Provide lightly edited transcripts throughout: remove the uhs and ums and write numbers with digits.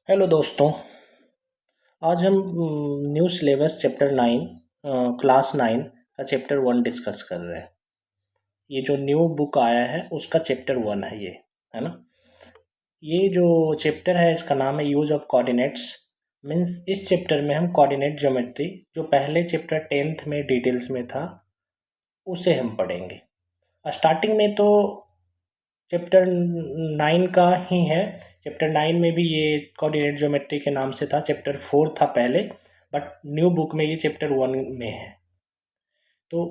Hello दोस्तों। आज हम न्यू सिलेबस चैप्टर 9 क्लास 9 का चैप्टर 1 डिस्कस कर रहे हैं। ये जो न्यू बुक आया है उसका चैप्टर 1 है ये, है ना। ये जो चैप्टर है इसका नाम है यूज ऑफ कोऑर्डिनेट्स। मीन्स इस चैप्टर में हम कोऑर्डिनेट ज्योमेट्री जो पहले चैप्टर 10th में डिटेल्स में था उसे हम पढ़ेंगे। स्टार्टिंग में तो चैप्टर 9 का ही है। चैप्टर 9 में भी ये कोऑर्डिनेट ज्योमेट्री के नाम से था, चैप्टर 4 था पहले, बट न्यू बुक में ये चैप्टर 1 में है। तो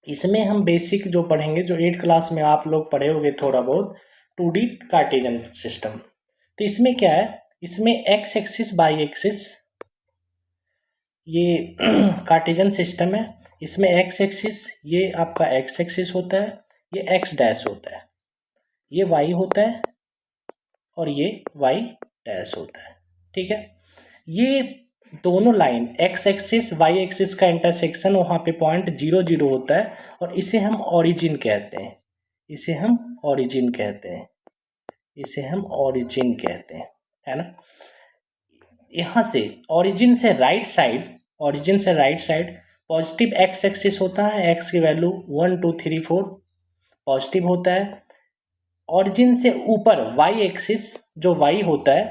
इसमें हम बेसिक जो पढ़ेंगे, जो 8 क्लास में आप लोग पढ़े होंगे थोड़ा बहुत, 2D कार्टेशियन सिस्टम। तो इसमें क्या है, इसमें एक्स एक्सिस बाई एक्सिस ये कार्टेशियन सिस्टम है। इसमें एक्स एक्सिस ये आपका एक्स एक्सिस होता है, ये एक्स डैश होता है, ये वाई होता है और ये वाई डैश होता है। ठीक है, ये दोनों line X axis Y axis का इंटरसेक्शन वहाँ पे पॉइंट 0 0 होता है और इसे हम ओरिजिन कहते हैं। इसे हम ओरिजिन कहते हैं, इसे हम ओरिजिन कहते हैं, है ना। यहाँ से ओरिजिन से राइट साइड, ओरिजिन से right side positive x axis होता है, एक्स की वैल्यू 1 2 3 4 पॉजिटिव होता है। ऑरिजिन से ऊपर वाई एक्सिस जो वाई होता है,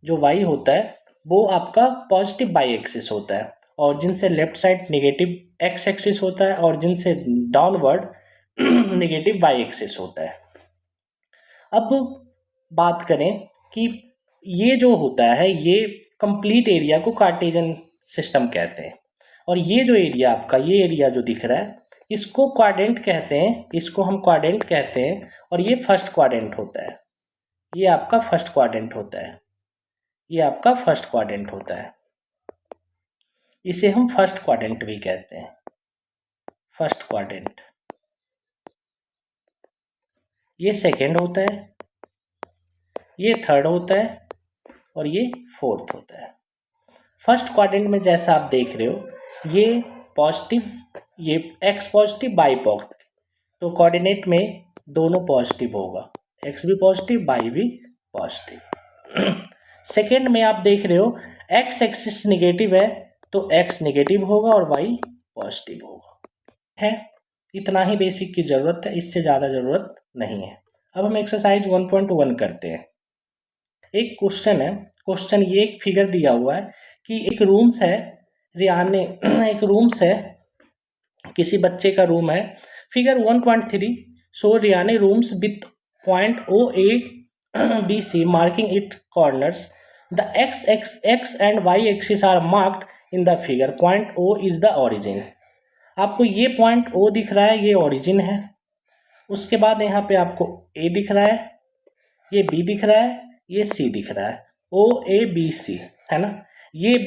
जो वाई होता है वो आपका पॉजिटिव वाई एक्सिस होता है। ऑरिजिन से left side negative x axis होता है, ऑरिजिन से डाउनवर्ड नेगेटिव वाई एक्सिस होता है। अब बात करें कि ये जो होता है ये कंप्लीट एरिया को कार्टेशियन सिस्टम कहते हैं। और ये जो एरिया आपका, ये एरिया जो दिख रहा है इसको क्वाड्रेंट कहते हैं, इसको हम क्वाड्रेंट कहते हैं। और ये फर्स्ट क्वाड्रेंट होता है, ये आपका फर्स्ट क्वाड्रेंट होता है, ये आपका फर्स्ट क्वाड्रेंट होता है। इसे हम फर्स्ट क्वाड्रेंट भी कहते हैं, फर्स्ट क्वाड्रेंट। ये सेकंड होता है, ये थर्ड होता है और ये फोर्थ होता है। फर्स्ट क्वाड्रेंट में जैसा आप देख रहे हो ये पॉजिटिव, ये एक्स पॉजिटिव बाई पॉजिटिव, तो कोऑर्डिनेट में दोनों पॉजिटिव होगा, एक्स भी पॉजिटिव बाई भी पॉजिटिव। सेकेंड में आप देख रहे हो एक्स एक्सिस निगेटिव है तो एक्स निगेटिव होगा और वाई पॉजिटिव होगा, है। इतना ही बेसिक की जरूरत है, इससे ज़्यादा जरूरत नहीं है। अब हम एक्सरसाइज 1.1 करते हैं। एक क्वेश्चन है, क्वेश्चन ये एक फिगर दिया हुआ है कि एक रूम्स है, रियान ने एक रूम्स है, किसी बच्चे का रूम है। Figure 1.3 show Riyan's rooms with point O A B C marking it corners. The X and Y axis are marked in the figure. Point O is the origin. आपको ये पॉइंट ओ दिख रहा है, ये ओरिजिन है। उसके बाद यहाँ पे आपको ए दिख रहा है, ये बी दिख रहा है, ये सी दिख रहा है, ओ ए बी सी, है ना। ये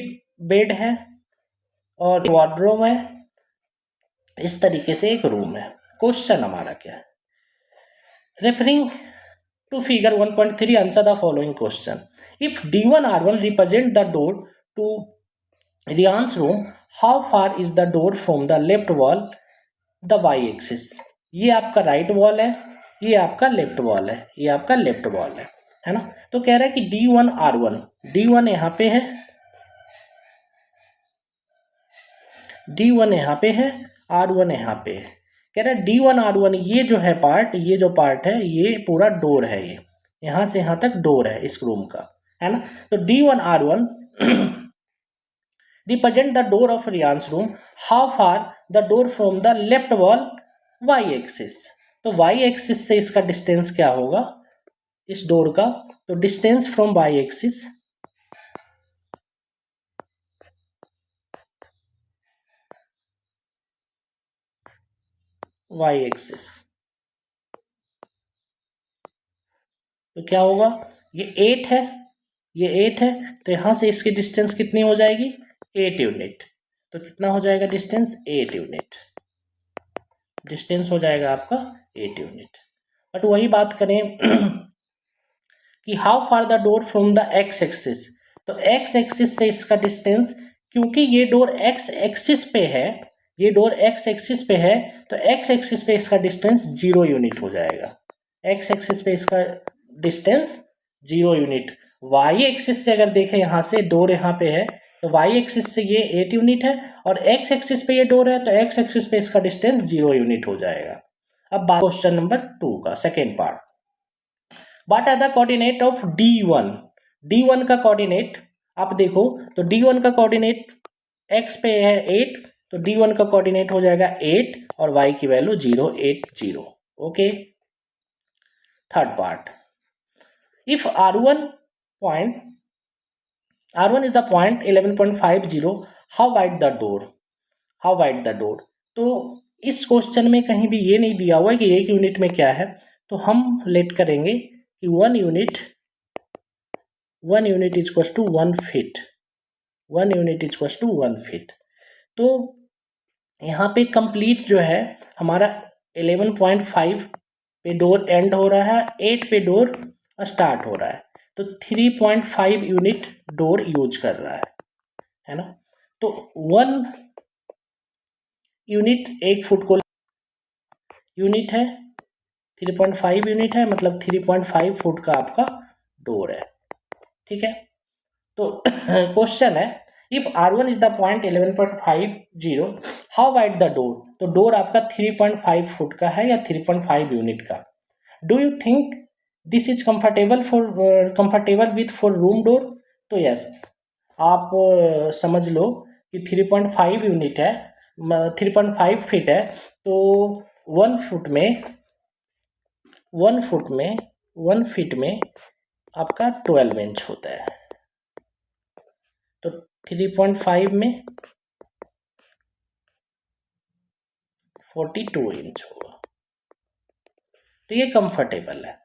बेड है और वार्डरोब है, इस तरीके से एक रूम है। क्वेश्चन हमारा क्या है, referring to figure 1.3 answer the following question. If D1R1 represent the door to Riyan's room, how far is the door from the left wall the Y axis. ये आपका राइट वॉल है, ये आपका लेफ्ट वॉल है, ये आपका लेफ्ट वॉल है ना। तो कह रहा है कि D1R1, D1 यहाँ पे है, D1 यहाँ पे है, R1 यहाँ पे है। कह रहा है D1R1 ये जो है पार्ट, ये जो पार्ट है ये पूरा डोर है, ये यहाँ से यहाँ तक डोर है इस रूम का, है ना। तो D1R1 represent the door of Riyan's room. How far the door from the left wall y axis। तो y axis से इसका डिस्टेंस क्या होगा इस डोर का, तो distance from y axis y axis तो क्या होगा, ये 8 है, ये 8 है, तो यहां से इसकी डिस्टेंस कितनी हो जाएगी 8 यूनिट। तो कितना हो जाएगा डिस्टेंस 8 यूनिट, डिस्टेंस हो जाएगा आपका 8 यूनिट। बट वही बात करें कि how far the door from the x axis, तो एक्स एक्सिस से इसका डिस्टेंस, क्योंकि ये डोर एक्स एक्सिस पे है, ये डोर एक्स एक्सिस पे है, तो एक्स एक्सिस पे इसका डिस्टेंस 0 यूनिट हो जाएगा, एक्स एक्सिस पे इसका डिस्टेंस 0 यूनिट। वाई एक्सिस से अगर देखें यहाँ से डोर यहाँ पे है तो वाई एक्सिस से ये 8 यूनिट है और एक्स एक्सिस पे ये डोर है तो एक्स एक्सिस पे इसका डिस्टेंस 0 यूनिट हो जाएगा। अब बात क्वेश्चन नंबर 2 का second part. What are the coordinate of D1? D1 का कोऑर्डिनेट आप देखो तो D1 का कोऑर्डिनेट x पे है 8 तो D1 का कोऑर्डिनेट हो जाएगा 8 और y की value 0 8 0। Okay. Third part, if R1 is the point 11.50, how wide the door? तो इस क्वेश्चन में कहीं भी ये नहीं दिया हुआ है कि 1 यूनिट में क्या है, तो हम लेट करेंगे कि 1 unit is equal to 1 feet. 1 unit is equal to 1 feet. तो यहाँ पे कंप्लीट जो है हमारा 11.5 पे डोर एंड हो रहा है, 8 पे डोर स्टार्ट हो रहा है, तो 3.5 यूनिट डोर यूज कर रहा है ना। तो 1 यूनिट 1 फुट को यूनिट है, 3.5 यूनिट है, मतलब 3.5 फुट का आपका डोर है। ठीक है। तो क्वेश्चन है if R1 is the point 11.50, how wide the door? तो डोर आपका 3.5 फुट का है या 3.5 यूनिट का। Do you think this is comfortable with for room door? तो यस, आप समझ लो कि 3.5 यूनिट है, 3.5 फीट है, तो 1 फीट में आपका 12 इंच होता है। तो 3.5 में 42 इंच होगा, तो ये कंफर्टेबल है।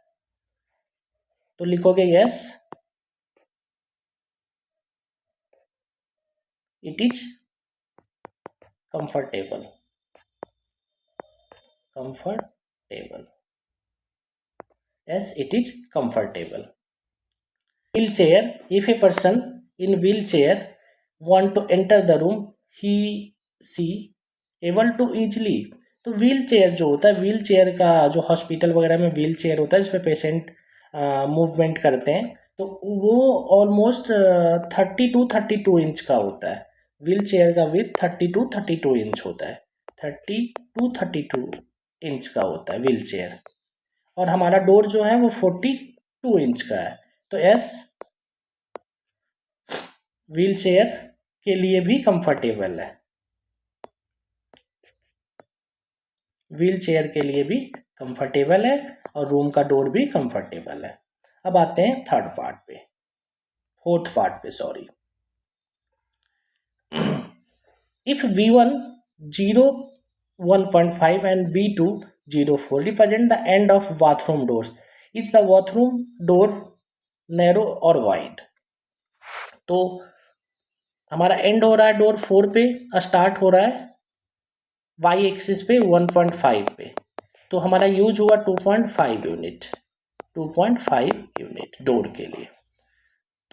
तो लिखोगे yes, it is comfortable. Yes, it is comfortable. Wheelchair, if a person in wheelchair want to enter the room, she able to easily। तो व्हील चेयर जो होता है, व्हील चेयर का जो हॉस्पिटल वगैरह में व्हील चेयर होता है जिसमें पेशेंट मूवमेंट करते हैं, तो वो ऑलमोस्ट 32 इंच का होता है। व्हील चेयर का विथ 32 इंच होता है, 32 इंच का होता है व्हील चेयर, और हमारा डोर जो है वो 42 इंच का है। तो एस व्हील चेयर के लिए भी कंफर्टेबल है, व्हील चेयर के लिए भी कंफर्टेबल है और रूम का डोर भी कंफर्टेबल है। अब आते हैं फोर्थ पार्ट पे sorry. If V1 1.5 and V2 0.4 represent the end of bathroom doors, is the bathroom door narrow or wide? तो हमारा एंड हो रहा है डोर 4 पे, स्टार्ट हो रहा है वाई एक्सिस पे 1.5 पे, तो हमारा यूज हुआ 2.5 यूनिट डोर के लिए।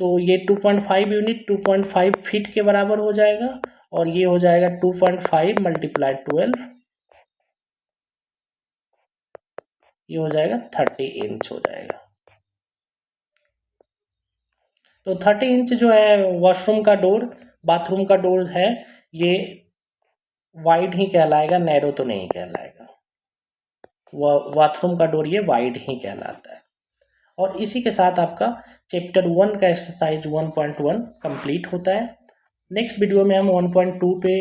तो ये 2.5 यूनिट 2.5 फीट के बराबर हो जाएगा और ये हो जाएगा 2.5 मल्टीप्लाई 12, ये हो जाएगा 30 इंच हो जाएगा। तो 30 इंच जो है वॉशरूम का डोर, बाथरूम का डोर है, ये वाइड ही कहलाएगा, नैरो तो नहीं कहलाएगा। बाथरूम का डोर ये वाइड ही कहलाता है। और इसी के साथ आपका चैप्टर 1 का एक्सरसाइज 1.1 कंप्लीट होता है। नेक्स्ट वीडियो में हम 1.2 पे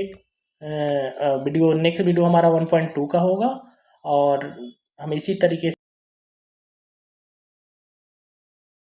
नेक्स्ट वीडियो हमारा 1.2 का होगा और हम इसी तरीके से